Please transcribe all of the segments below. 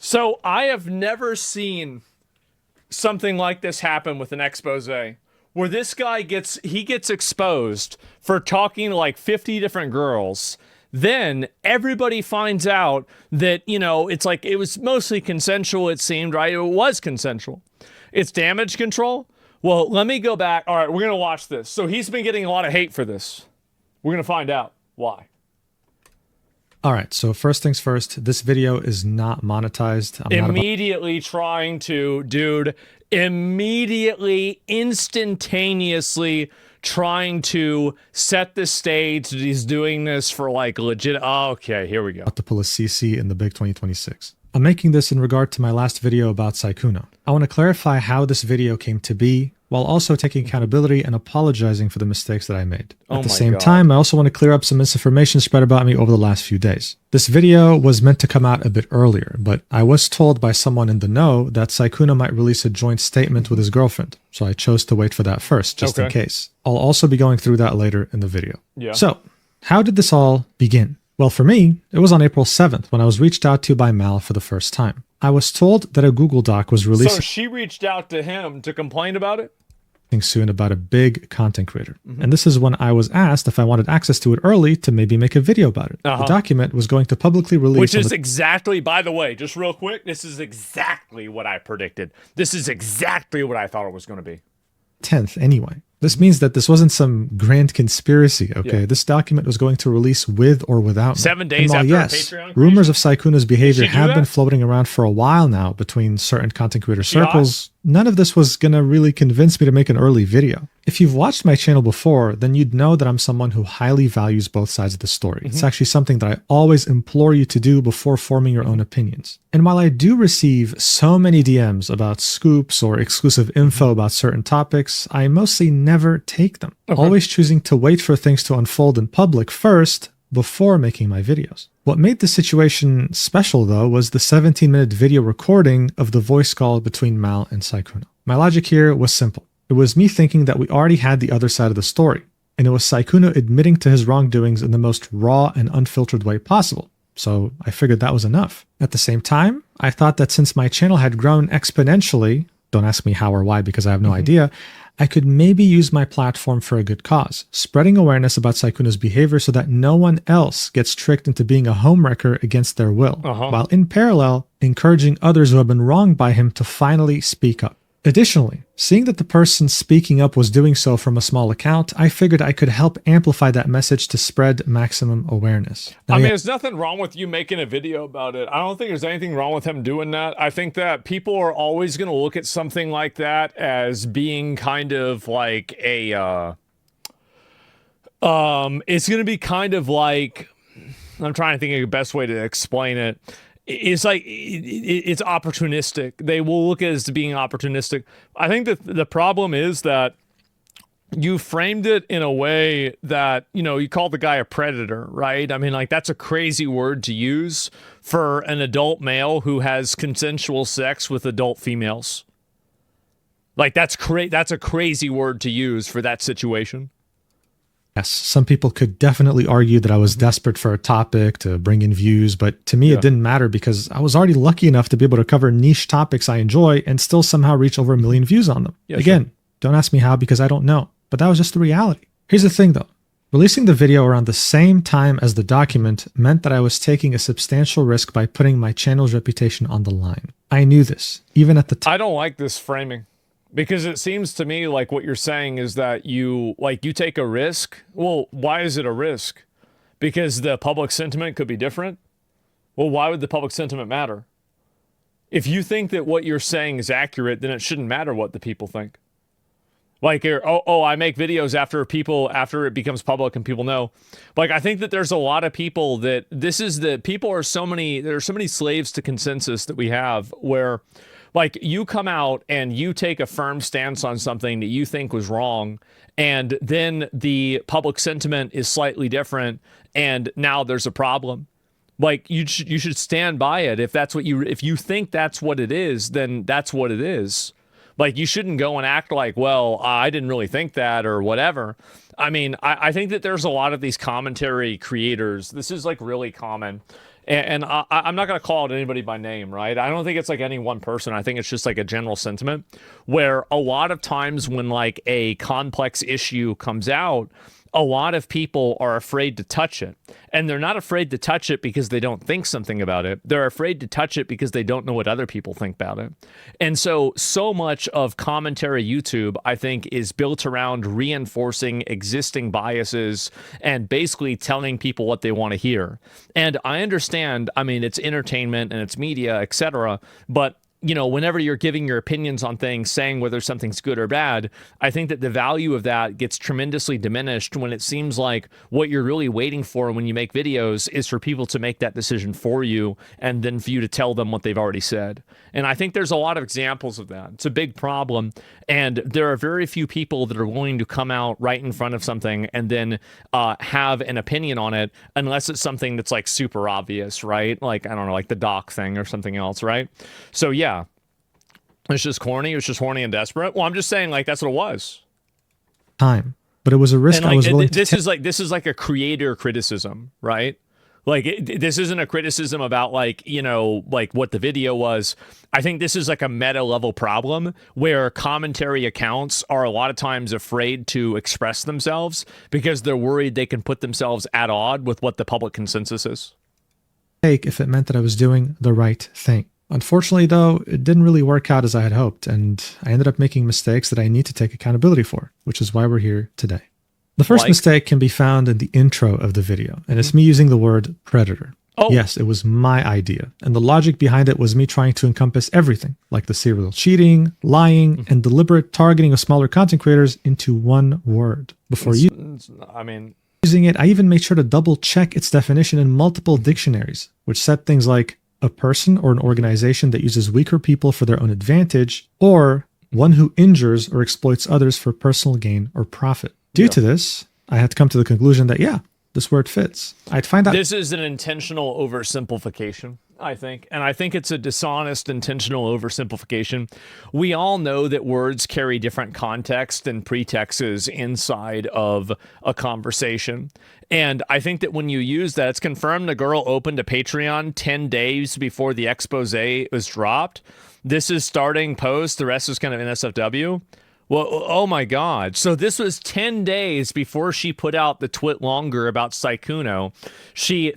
So I have never seen something like this happen with an expose where this guy gets exposed for talking to like 50 different girls. Then everybody finds out that, you know, it's like it was mostly consensual, it seemed, right? It was consensual. It's damage control. Well, let me go back. All right, we're going to watch this. So he's been getting a lot of hate for this. We're going to find out why. All right, so first things first, this video is not monetized. Immediately trying to, dude, immediately, instantaneously trying to set the stage that he's doing this for like legit. Oh, okay, here we go. To pull a CC in the big 2026. I'm making this in regard to my last video about Sykkuno. I want to clarify how this video came to be, while also taking accountability and apologizing for the mistakes that I made. At the same time, I also want to clear up some misinformation spread about me over the last few days. This video was meant to come out a bit earlier, but I was told by someone in the know that Sykkuno might release a joint statement with his girlfriend, so I chose to wait for that first, just in case. I'll also be going through that later in the video. So, how did this all begin? Well, for me, it was on April 7th when I was reached out to by Mal for the first time. I was told that a Google Doc was released. So she reached out to him to complain about it? Soon about a big content creator. And this is when I was asked if I wanted access to it early to maybe make a video about it. The document was going to publicly release. Which is exactly, by the way, just real quick, this is exactly what I predicted. This is exactly what I thought it was going to be. 10th anyway. This means that this wasn't some grand conspiracy, okay? This document was going to release with or without me. 7 days after yes, Patreon rumors of Sykkuno's behavior have been floating around for a while now between certain content creator circles. None of this was gonna really convince me to make an early video. If you've watched my channel before, then you'd know that I'm someone who highly values both sides of the story. It's actually something that I always implore you to do before forming your own opinions. And while I do receive so many DMs about scoops or exclusive info about certain topics, I mostly never take them. Always choosing to wait for things to unfold in public first before making my videos. What made the situation special though was the 17-minute video recording of the voice call between Mal and Sykkuno. My logic here was simple. It was me thinking that we already had the other side of the story, and it was Sykkuno admitting to his wrongdoings in the most raw and unfiltered way possible. So I figured that was enough. At the same time, I thought that since my channel had grown exponentially, don't ask me how or why because I have no idea, I could maybe use my platform for a good cause, spreading awareness about Sykkuno's behavior so that no one else gets tricked into being a homewrecker against their will, while in parallel, encouraging others who have been wronged by him to finally speak up. Additionally, seeing that the person speaking up was doing so from a small account, I figured I could help amplify that message to spread maximum awareness. Now, I mean, there's nothing wrong with you making a video about it. I don't think there's anything wrong with him doing that. I think that people are always going to look at something like that as being kind of like a, it's going to be kind of like, I'm trying to think of the best way to explain it. It's like it's opportunistic. They will look at it as being opportunistic. I think that the problem is that you framed it in a way that, you know, you call the guy a predator, right? I mean, like, that's a crazy word to use for an adult male who has consensual sex with adult females. Like, that's a crazy word to use for that situation. Yes, some people could definitely argue that I was desperate for a topic to bring in views, but to me it didn't matter because I was already lucky enough to be able to cover niche topics I enjoy and still somehow reach over 1 million views on them. Again, don't ask me how because I don't know, but that was just the reality. Here's the thing though. Releasing the video around the same time as the document meant that I was taking a substantial risk by putting my channel's reputation on the line. I knew this, even at the time. I don't like this framing. Because it seems to me like what you're saying is that you take a risk. Well, why is it a risk? Because the public sentiment could be different? Well, why would the public sentiment matter? If you think that what you're saying is accurate, then it shouldn't matter what the people think. Like, I make videos after it becomes public and people know. Like, I think that there's a lot of people that there's so many slaves to consensus that we have where, like, you come out and you take a firm stance on something that you think was wrong, and then the public sentiment is slightly different, and now there's a problem. Like, you should stand by it. If you think that's what it is, then that's what it is. Like, you shouldn't go and act like, well, I didn't really think that or whatever. I mean, I think that there's a lot of these commentary creators. This is like really common. and I'm not going to call out anybody by name, right? I don't think it's like any one person. I think it's just like a general sentiment where a lot of times when like a complex issue comes out, a lot of people are afraid to touch it. And they're not afraid to touch it because they don't think something about it. They're afraid to touch it because they don't know what other people think about it. And so much of commentary YouTube, I think, is built around reinforcing existing biases and basically telling people what they want to hear. And I understand, I mean, it's entertainment and it's media, etc. But you know, whenever you're giving your opinions on things, saying whether something's good or bad, I think that the value of that gets tremendously diminished when it seems like what you're really waiting for when you make videos is for people to make that decision for you and then for you to tell them what they've already said. And I think there's a lot of examples of that. It's a big problem. And there are very few people that are willing to come out right in front of something and then have an opinion on it unless it's something that's like super obvious, right? Like, I don't know, like the doc thing or something else, right? So yeah. It's just corny. It was just horny and desperate. Well, I'm just saying, like, that's what it was. Time, but it was a risk, and, like, I was willing to take. This is like a creator criticism, right? Like, this isn't a criticism about, like, you know, like what the video was. I think this is like a meta level problem where commentary accounts are a lot of times afraid to express themselves because they're worried they can put themselves at odds with what the public consensus is. If it meant that I was doing the right thing. Unfortunately, though, it didn't really work out as I had hoped, and I ended up making mistakes that I need to take accountability for, which is why we're here today. The first mistake can be found in the intro of the video, and it's me using the word predator. Oh. Yes, it was my idea, and the logic behind it was me trying to encompass everything, like the serial cheating, lying, and deliberate targeting of smaller content creators into one word. Using it, I even made sure to double check its definition in multiple dictionaries, which said things like a person or an organization that uses weaker people for their own advantage, or one who injures or exploits others for personal gain or profit. Due to this, I had to come to the conclusion that, yeah, this word fits. I'd find out. This is an intentional oversimplification, I think. And I think it's a dishonest, intentional oversimplification. We all know that words carry different context and pretexts inside of a conversation. And I think that when you use that, it's confirmed the girl opened a Patreon 10 days before the expose was dropped. This is starting post. The rest is kind of NSFW. Well, oh my God. So this was 10 days before she put out the twit longer about Sykkuno.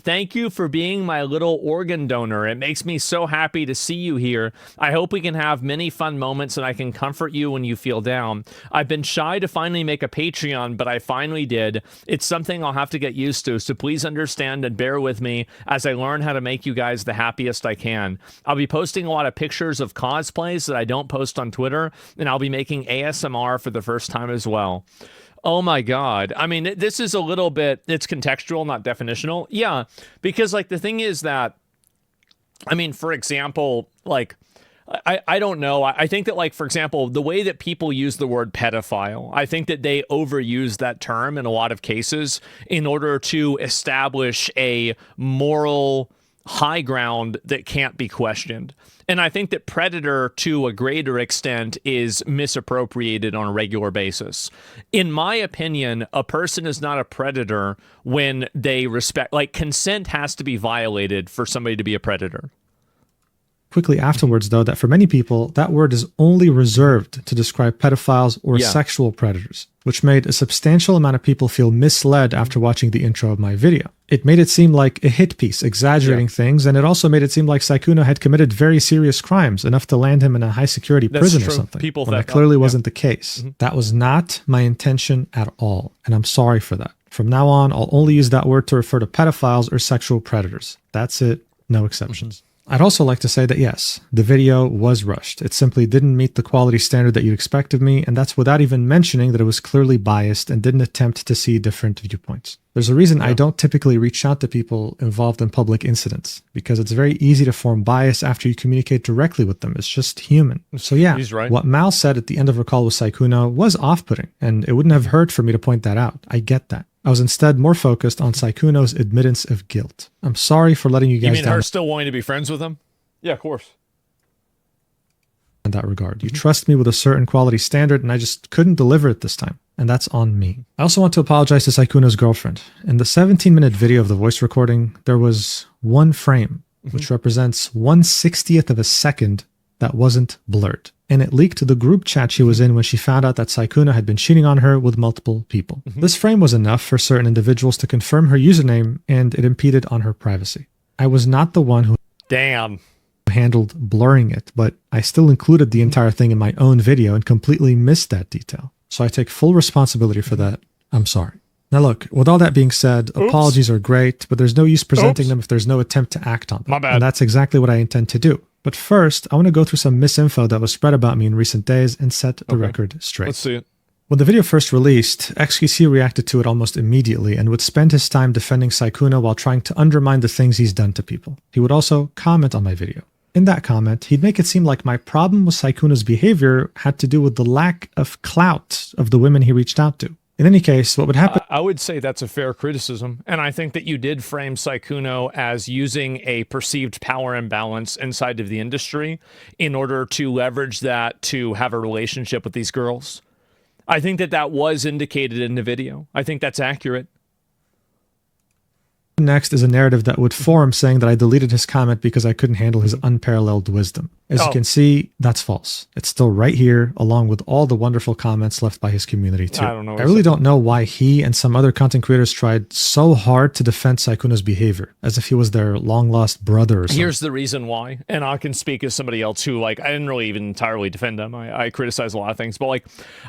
Thank you for being my little organ donor. It makes me so happy to see you here. I hope we can have many fun moments and I can comfort you when you feel down. I've been shy to finally make a Patreon, but I finally did. It's something I'll have to get used to, so please understand and bear with me as I learn how to make you guys the happiest I can. I'll be posting a lot of pictures of cosplays that I don't post on Twitter, and I'll be making ASMR for the first time as well. Oh my God. I mean, this is a little bit, it's contextual, not definitional. Yeah, because like the thing is that, I mean, for example, like, I don't know. I think that, like, for example, the way that people use the word pedophile, I think that they overuse that term in a lot of cases in order to establish a moral high ground that can't be questioned. And I think that predator, to a greater extent, is misappropriated on a regular basis. In my opinion, a person is not a predator when they respect, like, consent has to be violated for somebody to be a predator. Quickly afterwards, though, that for many people, that word is only reserved to describe pedophiles or sexual predators, which made a substantial amount of people feel misled after watching the intro of my video. It made it seem like a hit piece, exaggerating things, and it also made it seem like Sykkuno had committed very serious crimes, enough to land him in a high-security prison or something. People when that clearly wasn't the case. That was not my intention at all, and I'm sorry for that. From now on, I'll only use that word to refer to pedophiles or sexual predators. That's it, no exceptions. I'd also like to say that yes, the video was rushed. It simply didn't meet the quality standard that you'd expect of me, and that's without even mentioning that it was clearly biased and didn't attempt to see different viewpoints. There's a reason I don't typically reach out to people involved in public incidents, because it's very easy to form bias after you communicate directly with them. It's just human. So yeah, what Mal said at the end of her call with Sykkuno was off-putting, and it wouldn't have hurt for me to point that out. I get that. I was instead more focused on Sykkuno's admittance of guilt. I'm sorry for letting you guys down. You mean her still wanting to be friends with him? Yeah, of course. In that regard, you trust me with a certain quality standard, and I just couldn't deliver it this time. and that's on me. I also want to apologize to Sykkuno's girlfriend. In the 17-minute video of the voice recording, there was one frame, which represents 1/60th of a second that wasn't blurred. And it leaked to the group chat she was in when she found out that Sykkuno had been cheating on her with multiple people. This frame was enough for certain individuals to confirm her username, and it impeded on her privacy. I was not the one who handled blurring it, but I still included the entire thing in my own video and completely missed that detail. So I take full responsibility for that. I'm sorry. Now look, with all that being said, apologies are great, but there's no use presenting them if there's no attempt to act on them. My bad. And that's exactly what I intend to do. But first, I want to go through some misinfo that was spread about me in recent days and set the record straight. Let's see it. When the video first released, XQC reacted to it almost immediately and would spend his time defending Sykkuno while trying to undermine the things he's done to people. He would also comment on my video. In that comment, he'd make it seem like my problem with Sykkuno's behavior had to do with the lack of clout of the women he reached out to. In any case, what would happen... I would say that's a fair criticism, and I think that you did frame Sykkuno as using a perceived power imbalance inside of the industry in order to leverage that to have a relationship with these girls. I think that that was indicated in the video. I think that's accurate. Next is a narrative that would form saying that I deleted his comment because I couldn't handle his unparalleled wisdom. As you can see, that's false. It's still right here, along with all the wonderful comments left by his community too. I really don't know why he and some other content creators tried so hard to defend Sykkuno's behavior, as if he was their long-lost brother or something. Here's the reason why, and I can speak as somebody else who, like, I didn't really even entirely defend him. I criticize a lot of things, but, like,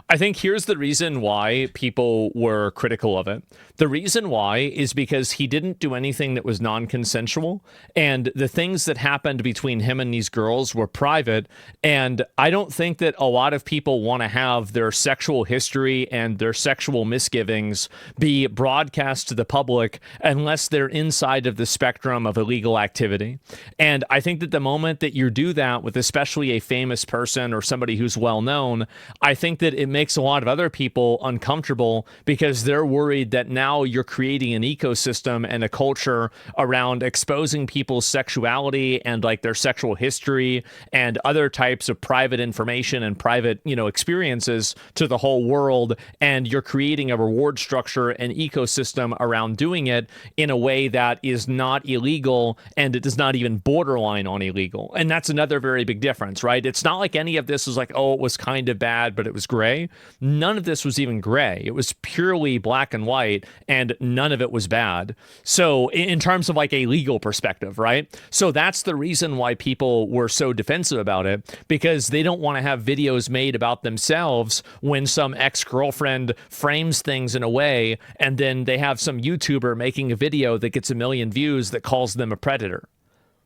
I think here's the reason why people were critical of it. The reason why is because he didn't do anything that was non-consensual, and the things that happened between him and these girls were private, and I don't think that a lot of people want to have their sexual history and their sexual misgivings be broadcast to the public unless they're inside of the spectrum of illegal activity. And I think that the moment that you do that with especially a famous person or somebody who's well known, I think that it makes a lot of other people uncomfortable because they're worried that now you're creating an ecosystem and a culture around exposing people's sexuality and like their sexual history and other types of private information and private, experiences to the whole world. And you're creating a reward structure and ecosystem around doing it in a way that is not illegal, and it is not even borderline on illegal. And that's another very big difference, right? It's not like any of this is like, oh, it was kind of bad, but it was gray. None of this was even gray. It was purely black and white, and none of it was bad. So in terms of like a legal perspective, right? So that's the reason why people were so defensive about it, because they don't want to have videos made about themselves when some ex-girlfriend frames things in a way, and then they have some YouTuber making a video that gets 1 million views that calls them a predator.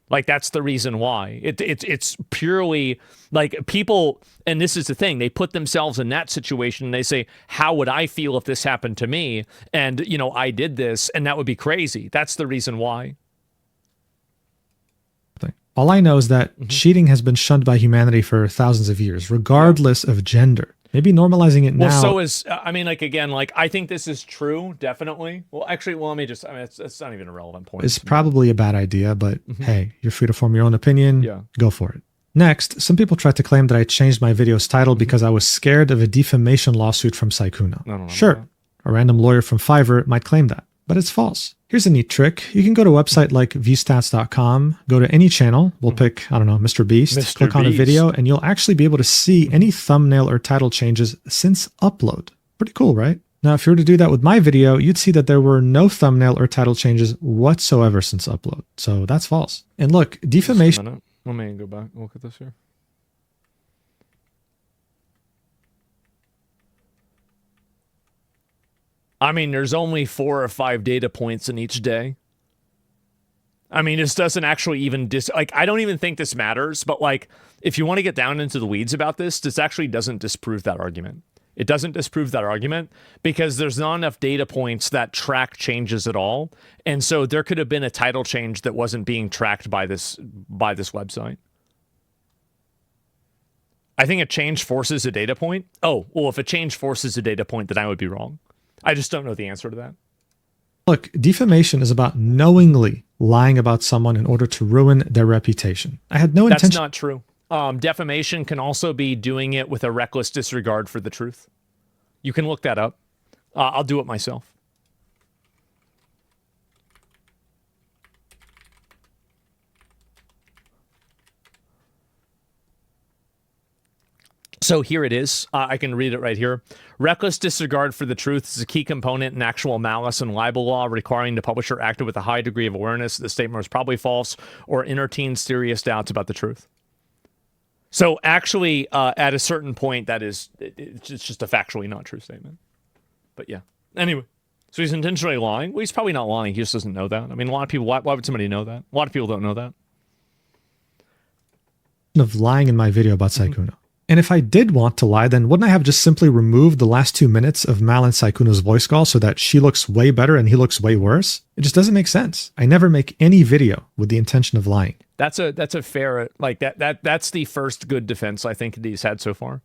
Like, that's the reason why. It's purely like people, and this is the thing, they put themselves in that situation and they say, how would I feel if this happened to me? And, I did this, and that would be crazy. That's the reason why. All I know is that cheating has been shunned by humanity for thousands of years, regardless of gender. Maybe normalizing it now. Well, so is, I think this is true, definitely. Well, actually, let me just, it's not even a relevant point. It's probably a bad idea, but hey, you're free to form your own opinion. Yeah. Go for it. Next, some people tried to claim that I changed my video's title because I was scared of a defamation lawsuit from Sykkuno. Sure, a random lawyer from Fiverr might claim that, but it's false. Here's a neat trick. You can go to a website like viewstats.com, go to any channel. We'll pick, Mr. Beast, click on a video, and you'll actually be able to see any thumbnail or title changes since upload. Pretty cool, right? Now, if you were to do that with my video, you'd see that there were no thumbnail or title changes whatsoever since upload. So that's false. And look, defamation... Let me go back and look at this here. There's only 4 or 5 data points in each day. This doesn't actually even I don't even think this matters, but if you want to get down into the weeds about this actually doesn't disprove that argument. It doesn't disprove that argument because there's not enough data points that track changes at all. And so there could have been a title change that wasn't being tracked by this website. I think a change forces a data point. Oh, well, if a change forces a data point, then I would be wrong. I just don't know the answer to that. Look, defamation is about knowingly lying about someone in order to ruin their reputation. I had no intention. That's not true. Defamation can also be doing it with a reckless disregard for the truth. You can look that up. I'll do it myself. So here it is. I can read it right here. Reckless disregard for the truth is a key component in actual malice and libel law, requiring the publisher acted with a high degree of awareness that the statement was probably false or entertained serious doubts about the truth. So actually, at a certain point, it's just a factually not true statement. But yeah. Anyway, so he's intentionally lying. Well, he's probably not lying. He just doesn't know that. I mean, a lot of people, why would somebody know that? A lot of people don't know that. Of lying in my video about Saikuno. And if I did want to lie, then wouldn't I have just simply removed the last 2 minutes of Mal and Saikuno's voice call so that she looks way better and he looks way worse? It just doesn't make sense. I never make any video with the intention of lying. That's a fair, like that's the first good defense I think he's had so far,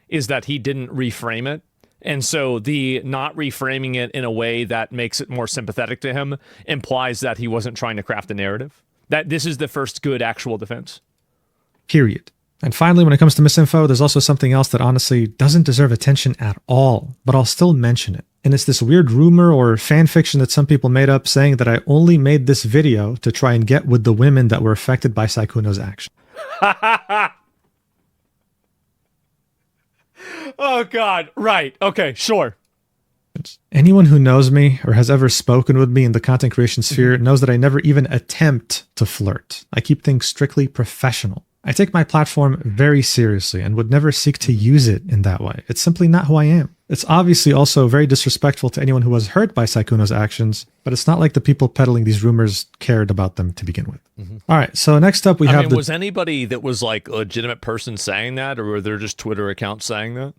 is that he didn't reframe it. And so the not reframing it in a way that makes it more sympathetic to him implies that he wasn't trying to craft a narrative. That this is the first good actual defense. Period. And finally, when it comes to misinfo, there's also something else that honestly doesn't deserve attention at all, but I'll still mention it. And it's this weird rumor or fan fiction that some people made up saying that I only made this video to try and get with the women that were affected by Saikuno's action. Oh, God. Right. Okay, sure. Anyone who knows me or has ever spoken with me in the content creation sphere knows that I never even attempt to flirt. I keep things strictly professional. I take my platform very seriously and would never seek to use it in that way. It's simply not who I am. It's obviously also very disrespectful to anyone who was hurt by Saikuno's actions, but it's not like the people peddling these rumors cared about them to begin with. All right, so next up we have was anybody that was like a legitimate person saying that, or were there just Twitter accounts saying that?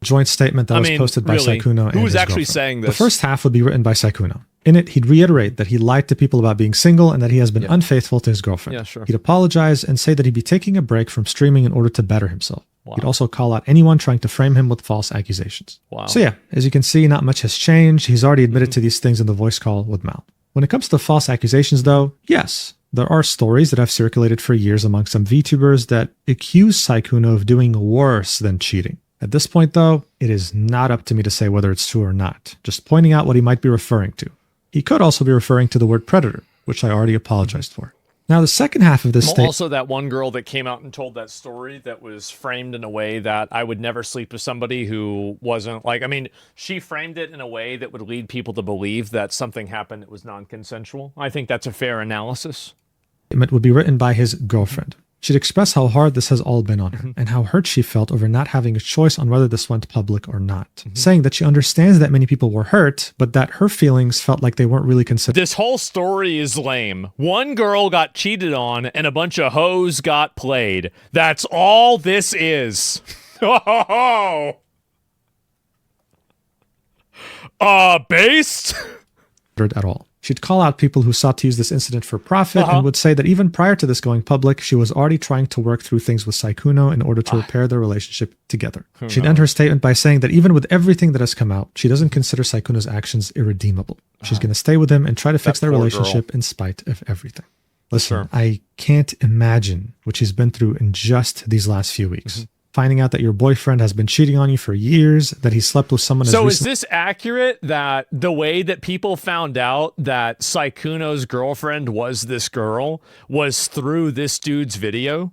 Joint statement that was posted by Saikuno and who was his actually girlfriend. saying this? The first half would be written by Saikuno. In it, he'd reiterate that he lied to people about being single and that he has been unfaithful to his girlfriend. Yeah, sure. He'd apologize and say that he'd be taking a break from streaming in order to better himself. Wow. He'd also call out anyone trying to frame him with false accusations. Wow. So yeah, as you can see, not much has changed. He's already admitted to these things in the voice call with Mal. When it comes to false accusations though, yes, there are stories that have circulated for years among some VTubers that accuse Saikuno of doing worse than cheating. At this point though, it is not up to me to say whether it's true or not, just pointing out what he might be referring to. He could also be referring to the word predator, which I already apologized for. Now, the second half of this statement... Also, that one girl that came out and told that story that was framed in a way that I would never sleep with somebody who wasn't like... I mean, she framed it in a way that would lead people to believe that something happened that was non-consensual. I think that's a fair analysis. It would be written by his girlfriend. She'd express how hard this has all been on her and how hurt she felt over not having a choice on whether this went public or not, saying that she understands that many people were hurt, but that her feelings felt like they weren't really considered. This whole story is lame. One girl got cheated on and a bunch of hoes got played. That's all this is. Based? At all. She'd call out people who sought to use this incident for profit and would say that even prior to this going public, she was already trying to work through things with Saikuno in order to repair their relationship together. She'd end her statement by saying that even with everything that has come out, she doesn't consider Saikuno's actions irredeemable. She's going to stay with him and try to fix their relationship in spite of everything. Listen, I can't imagine what she's been through in just these last few weeks. Finding out that your boyfriend has been cheating on you for years, that he slept with someone So is this accurate that the way that people found out that Saikuno's girlfriend was this girl was through this dude's video?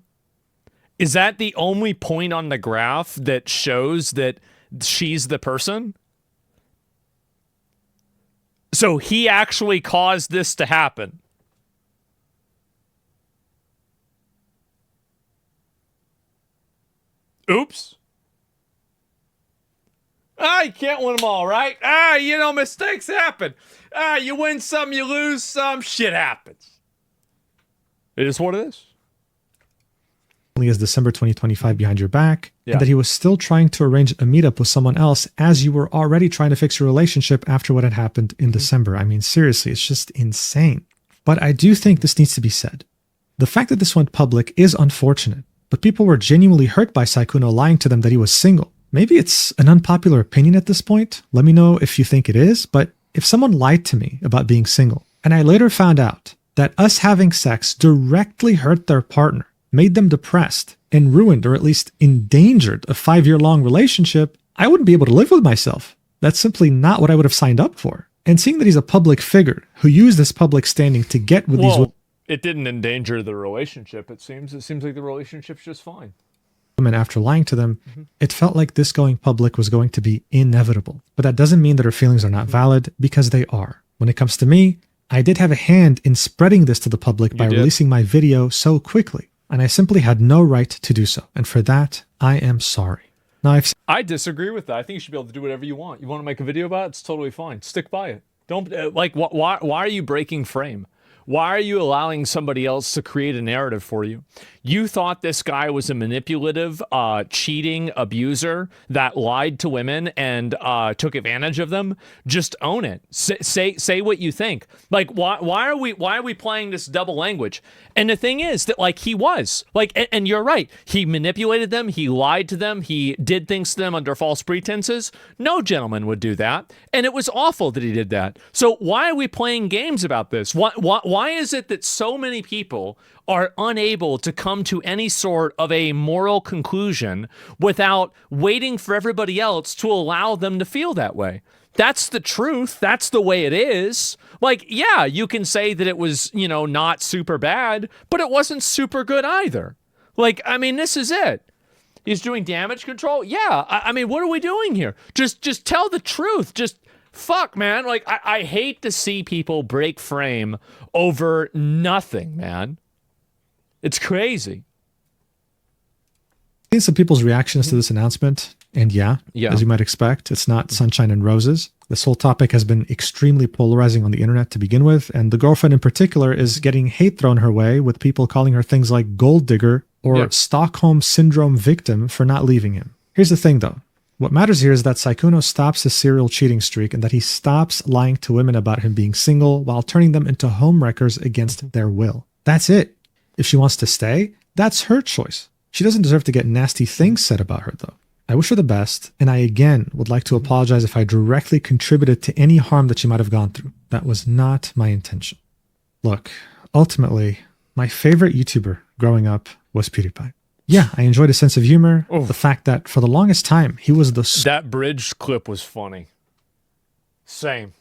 Is that the only point on the graph that shows that she's the person? So he actually caused this to happen. Oops. You can't win them all, right? Mistakes happen. You win some, you lose some, shit happens. It is what it is. As December 2025 behind your back, and that he was still trying to arrange a meetup with someone else as you were already trying to fix your relationship after what had happened in December. I mean, seriously, it's just insane. But I do think this needs to be said. The fact that this went public is unfortunate. But people were genuinely hurt by Saikuno lying to them that he was single. Maybe it's an unpopular opinion at this point. Let me know if you think it is. But if someone lied to me about being single, and I later found out that us having sex directly hurt their partner, made them depressed, and ruined or at least endangered a 5-year-long relationship, I wouldn't be able to live with myself. That's simply not what I would have signed up for. And seeing that he's a public figure who used this public standing to get with these it didn't endanger the relationship, it seems. It seems like the relationship's just fine. Women after lying to them, it felt like this going public was going to be inevitable. But that doesn't mean that her feelings are not valid, because they are. When it comes to me, I did have a hand in spreading this to the public by releasing my video so quickly, and I simply had no right to do so. And for that, I am sorry. Now, I disagree with that. I think you should be able to do whatever you want. You want to make a video about it? It's totally fine. Stick by it. Don't why are you breaking frame? Why are you allowing somebody else to create a narrative for you? You thought this guy was a manipulative, cheating abuser that lied to women and took advantage of them. Just own it. Say what you think. Like, why are we playing this double language? And the thing is that, like, he was like, and you're right. He manipulated them. He lied to them. He did things to them under false pretenses. No gentleman would do that, and it was awful that he did that. So why are we playing games about this? Why is it that so many people are unable to come to any sort of a moral conclusion without waiting for everybody else to allow them to feel that way? That's the truth. That's the way it is. Like, yeah, you can say that it was, not super bad, but it wasn't super good either. Like, I mean, this is it. He's doing damage control. Yeah. I mean, what are we doing here? Just tell the truth. Just fuck, man. Like, I hate to see people break frame over nothing, man. It's crazy. Seen some people's reactions to this announcement, and yeah, as you might expect, it's not sunshine and roses. This whole topic has been extremely polarizing on the internet to begin with, and the girlfriend in particular is getting hate thrown her way, with people calling her things like gold digger or Stockholm Syndrome victim for not leaving him. Here's the thing, though. What matters here is that Sykkuno stops his serial cheating streak, and that he stops lying to women about him being single while turning them into homewreckers against their will. That's it. If she wants to stay, that's her choice. She doesn't deserve to get nasty things said about her, though. I wish her the best, and I again would like to apologize if I directly contributed to any harm that she might have gone through. That was not my intention. Look, ultimately, my favorite YouTuber growing up was PewDiePie. Yeah, I enjoyed his sense of humor, the fact that for the longest time, he was that bridge clip was funny. Same.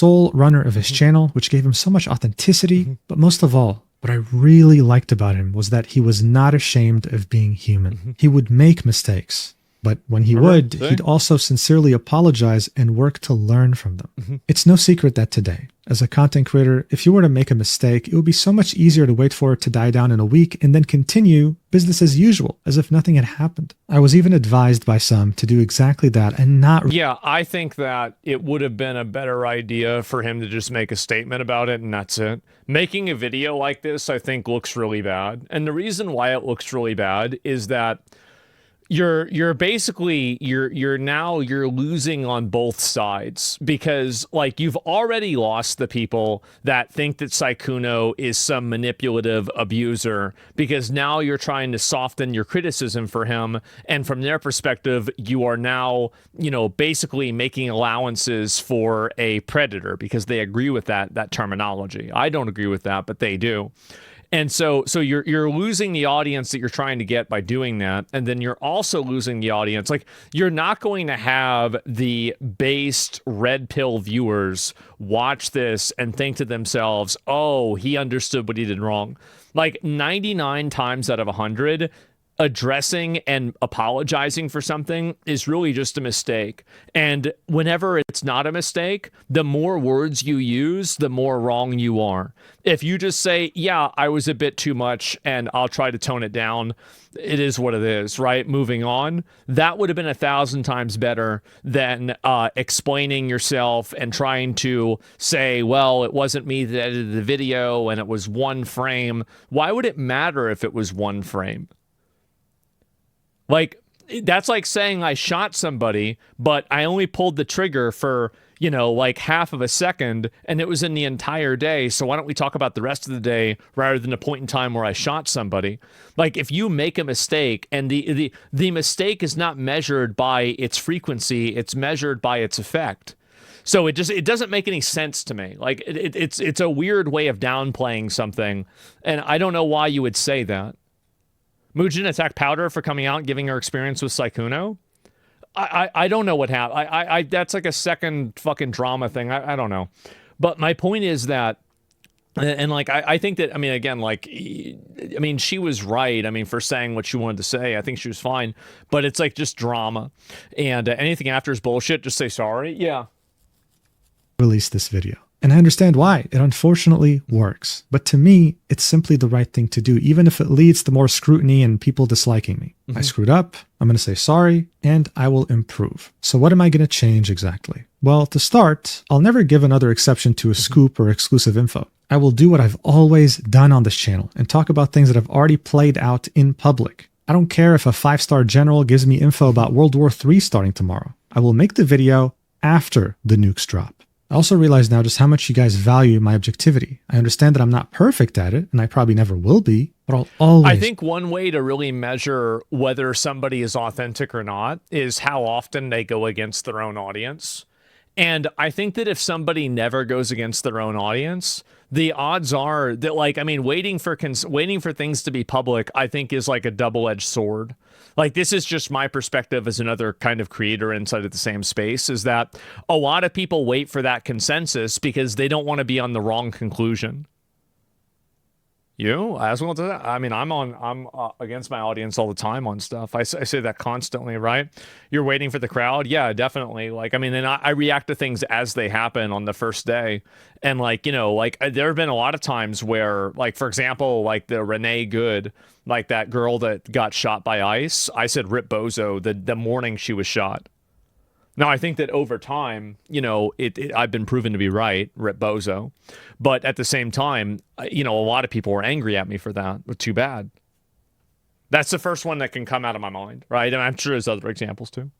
Sole runner of his channel, which gave him so much authenticity, but most of all, what I really liked about him was that he was not ashamed of being human. He would make mistakes, but when he would, he'd also sincerely apologize and work to learn from them. It's no secret that today, as a content creator, if you were to make a mistake, it would be so much easier to wait for it to die down in a week and then continue business as usual, as if nothing had happened. I was even advised by some to do exactly that and not... Yeah, I think that it would have been a better idea for him to just make a statement about it, and that's it. Making a video like this, I think, looks really bad. And the reason why it looks really bad is that you're basically you're losing on both sides, because, like, you've already lost the people that think that Sykkuno is some manipulative abuser, because now you're trying to soften your criticism for him, and from their perspective you are now basically making allowances for a predator, because they agree with that terminology. I don't agree with that, but they do. And so you're losing the audience that you're trying to get by doing that, and then you're also losing the audience. Like, you're not going to have the based red pill viewers watch this and think to themselves, "Oh, he understood what he did wrong." Like, 99 times out of 100, addressing and apologizing for something is really just a mistake. And whenever it's not a mistake, the more words you use, the more wrong you are. If you just say, yeah, I was a bit too much and I'll try to tone it down, it is what it is, right? Moving on. That would have been 1,000 times better than explaining yourself and trying to say, well, it wasn't me that edited the video and it was one frame. Why would it matter if it was one frame? Like, that's like saying I shot somebody, but I only pulled the trigger for, like half of a second, and it was in the entire day. So why don't we talk about the rest of the day rather than a point in time where I shot somebody? Like, if you make a mistake and the mistake is not measured by its frequency, it's measured by its effect. So it doesn't make any sense to me. Like, it's a weird way of downplaying something, and I don't know why you would say that. Mugen attacked Powder for coming out and giving her experience with Sykkuno. I don't know what happened. I that's like a second fucking drama thing. I don't know. But my point is that, and like, I think that, I mean, again, like, I mean, she was right. I mean, for saying what she wanted to say, I think she was fine. But it's like just drama. And anything after is bullshit. Just say sorry. Yeah. Release this video. And I understand why. It unfortunately works. But to me, it's simply the right thing to do, even if it leads to more scrutiny and people disliking me. I screwed up, I'm going to say sorry, and I will improve. So what am I going to change exactly? Well, to start, I'll never give another exception to a scoop or exclusive info. I will do what I've always done on this channel and talk about things that have already played out in public. I don't care if a 5-star general gives me info about World War III starting tomorrow. I will make the video after the nukes drop. I also realize now just how much you guys value my objectivity. I understand that I'm not perfect at it, and I probably never will be, but I'll always... I think one way to really measure whether somebody is authentic or not is how often they go against their own audience. And I think that if somebody never goes against their own audience, the odds are that, like, I mean, waiting for things to be public, I think, is like a double-edged sword. Like, this is just my perspective as another kind of creator inside of the same space, is that a lot of people wait for that consensus because they don't want to be on the wrong conclusion. You, as well as that, I mean, I'm against my audience all the time on stuff. I say that constantly, right? You're waiting for the crowd. Yeah, definitely. Like, I mean, and I react to things as they happen on the first day. And like, you know, like there have been a lot of times where, like, for example, like the Renee Good, like that girl that got shot by ICE, I said, rip bozo the morning she was shot. Now, I think that over time, you know, I've been proven to be right, rip bozo. But at the same time, you know, a lot of people were angry at me for that. But too bad. That's the first one that can come out of my mind, right? And I'm sure there's other examples too.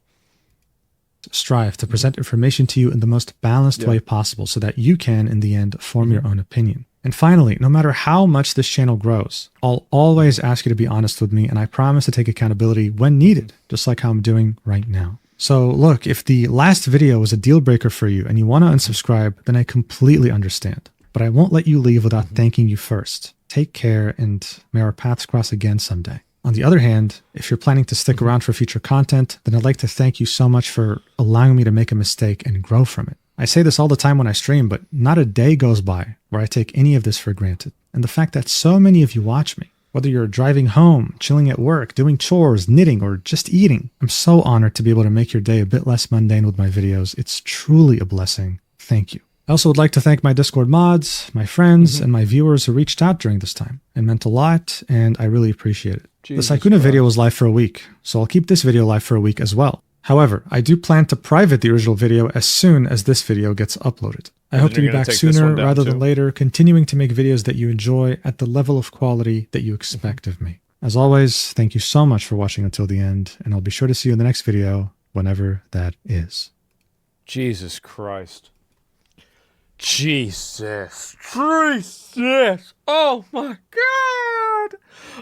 Strive to present information to you in the most balanced way possible so that you can, in the end, form your own opinion. And finally, no matter how much this channel grows, I'll always ask you to be honest with me, and I promise to take accountability when needed, just like how I'm doing right now. So look, if the last video was a deal breaker for you and you want to unsubscribe, then I completely understand. But I won't let you leave without thanking you first. Take care, and may our paths cross again someday. On the other hand, if you're planning to stick around for future content, then I'd like to thank you so much for allowing me to make a mistake and grow from it. I say this all the time when I stream, but not a day goes by where I take any of this for granted. And the fact that so many of you watch me, whether you're driving home, chilling at work, doing chores, knitting, or just eating, I'm so honored to be able to make your day a bit less mundane with my videos. It's truly a blessing. Thank you. I also would like to thank my Discord mods, my friends, and my viewers who reached out during this time. It meant a lot, and I really appreciate it. Jesus the Sykkuno video was live for a week, so I'll keep this video live for a week as well. However, I do plan to private the original video as soon as this video gets uploaded. I hope to be back sooner rather than later, continuing to make videos that you enjoy at the level of quality that you expect of me. As always, thank you so much for watching until the end, and I'll be sure to see you in the next video, whenever that is. Jesus Christ. Jesus. Oh my God.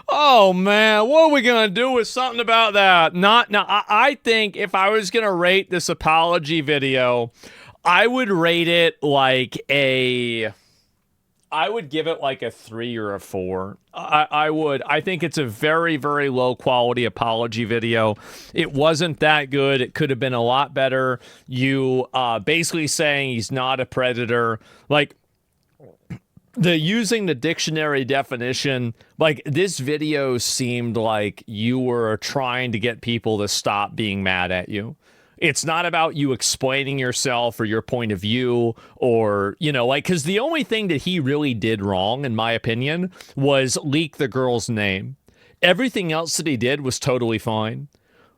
Oh man, what are we gonna do with something about that? I think if I was gonna rate this apology video, I would rate it like I would give it like a 3 or a 4. I would. I think it's a very, very low quality apology video. It wasn't that good. It could have been a lot better. You basically saying he's not a predator. Like, using the dictionary definition, like, this video seemed like you were trying to get people to stop being mad at you. It's not about you explaining yourself or your point of view or, you know, like, because the only thing that he really did wrong, in my opinion, was leak the girl's name. Everything else that he did was totally fine.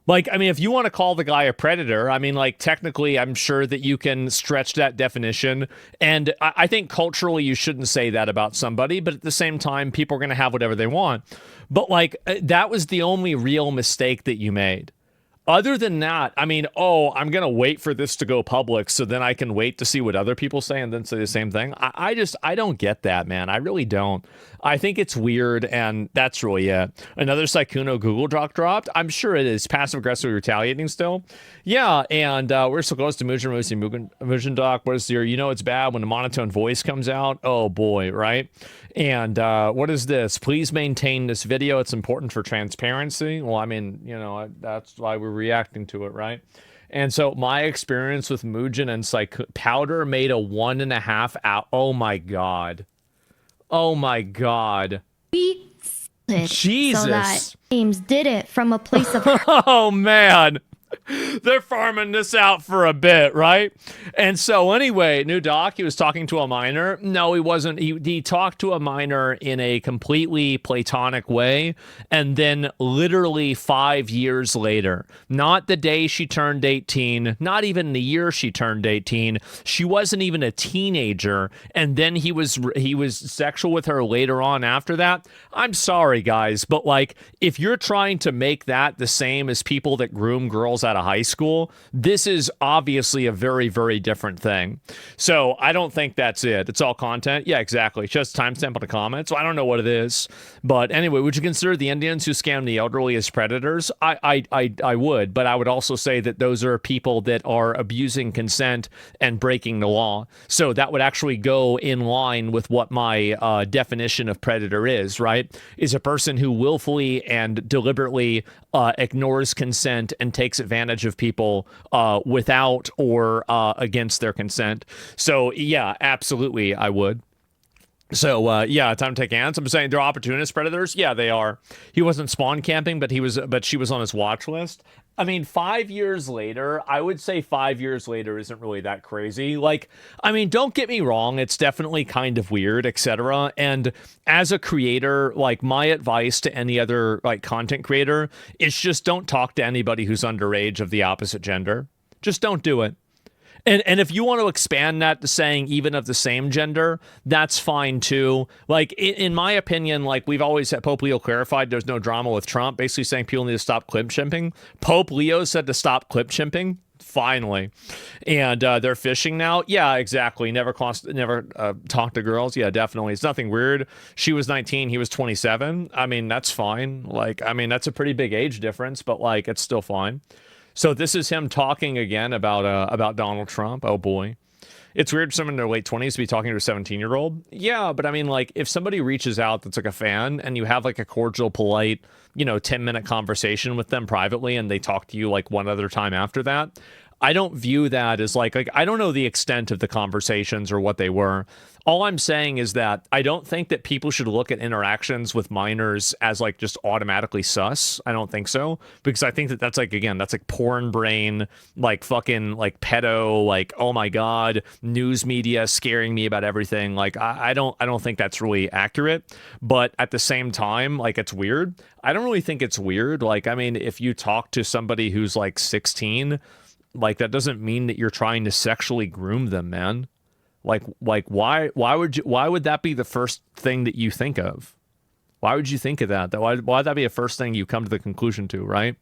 Like, I mean, if you want to call the guy a predator, I mean, like, technically, I'm sure that you can stretch that definition. And I think culturally, you shouldn't say that about somebody. But at the same time, people are going to have whatever they want. But, like, that was the only real mistake that you made. Other than that, I mean, oh, I'm gonna wait for this to go public so then I can wait to see what other people say and then say the same thing. I don't get that, man. I really don't. I think it's weird, and that's really it. Another Sykkuno Google Doc dropped. I'm sure it is passive aggressively retaliating still. Yeah, and we're so close to Mugen Doc. What is your? You know it's bad when a monotone voice comes out. Oh boy, right? And what is this? Please maintain this video. It's important for transparency. Well, I mean, you know, that's why we're reacting to it, right? And so my experience with Mugen and Powder made a 1.5 out. Oh my god. Oh my god. Jesus. So that James did it from a place of oh man. They're farming this out for a bit, right? And so anyway, new doc, he was talking to a minor. No, he wasn't. He talked to a minor in a completely platonic way. And then literally 5 years later, not the day she turned 18, not even the year she turned 18, she wasn't even a teenager. And then he was sexual with her later on after that. I'm sorry, guys, but like, if you're trying to make that the same as people that groom girls out of high school, this is obviously a very, very different thing. So I don't think that's it. It's all content. Yeah, exactly. It's just timestamp on the comment. So I don't know what it is. But anyway, would you consider the Indians who scam the elderly as predators? I would, but I would also say that those are people that are abusing consent and breaking the law. So that would actually go in line with what my definition of predator is, right? Is a person who willfully and deliberately ignores consent and takes advantage of people without or against their consent. So yeah, absolutely, I would. So yeah, time to take hands. I'm saying they're opportunist predators. Yeah, they are. He wasn't spawn camping, but she was on his watch list. I mean, 5 years later, I would say 5 years later isn't really that crazy. Like, I mean, don't get me wrong, it's definitely kind of weird, etc. And as a creator, like my advice to any other like content creator is just don't talk to anybody who's underage of the opposite gender. Just don't do it. And if you want to expand that to saying even of the same gender, that's fine too. Like, in my opinion, like we've always had, Pope Leo clarified there's no drama with Trump, basically saying people need to stop clip shimping. Pope Leo said to stop clip shimping. Finally. And they're fishing now. Yeah, exactly. Never talk to girls. Yeah, definitely. It's nothing weird. She was 19. He was 27. I mean, that's fine. Like, I mean, that's a pretty big age difference, but like, it's still fine. So this is him talking again about Donald Trump. Oh boy. It's weird for someone in their late 20s to be talking to a 17-year-old. Yeah, but I mean, like, if somebody reaches out that's like a fan and you have like a cordial, polite, 10-minute conversation with them privately and they talk to you like one other time after that, I don't view that as like I don't know the extent of the conversations or what they were. All I'm saying is that I don't think that people should look at interactions with minors as like just automatically sus. I don't think so, because I think that that's like, again, that's like porn brain, like fucking like pedo, like, oh my God, news media scaring me about everything. Like, I don't think that's really accurate, but at the same time, like, it's weird. I don't really think it's weird. Like, I mean, if you talk to somebody who's like 16, like, that doesn't mean that you're trying to sexually groom them, man. Like why would that be the first thing that you think of? Why would you think of that? Why would that be the first thing you come to the conclusion to, right?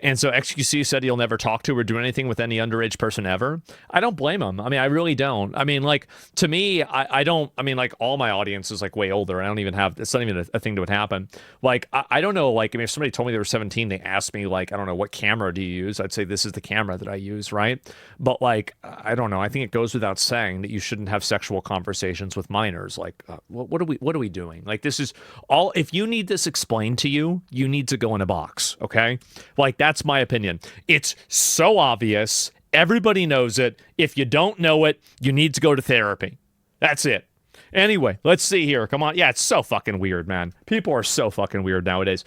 And so XQC said he'll never talk to or do anything with any underage person ever. I don't blame him. I mean, I really don't. I mean, like, to me, I don't, I mean, like, all my audience is like way older. I don't even have, it's not even a thing that would happen. Like, I don't know, like, I mean, if somebody told me they were 17, they asked me, like, I don't know, what camera do you use? I'd say this is the camera that I use, right? But like, I don't know. I think it goes without saying that you shouldn't have sexual conversations with minors. Like, what are we doing? Like, this is all, if you need this explained to you, you need to go in a box, okay? Like, that's my opinion. It's so obvious. Everybody knows it. If you don't know it, you need to go to therapy. That's it. Anyway, let's see here. Come on. Yeah, it's so fucking weird, man. People are so fucking weird nowadays.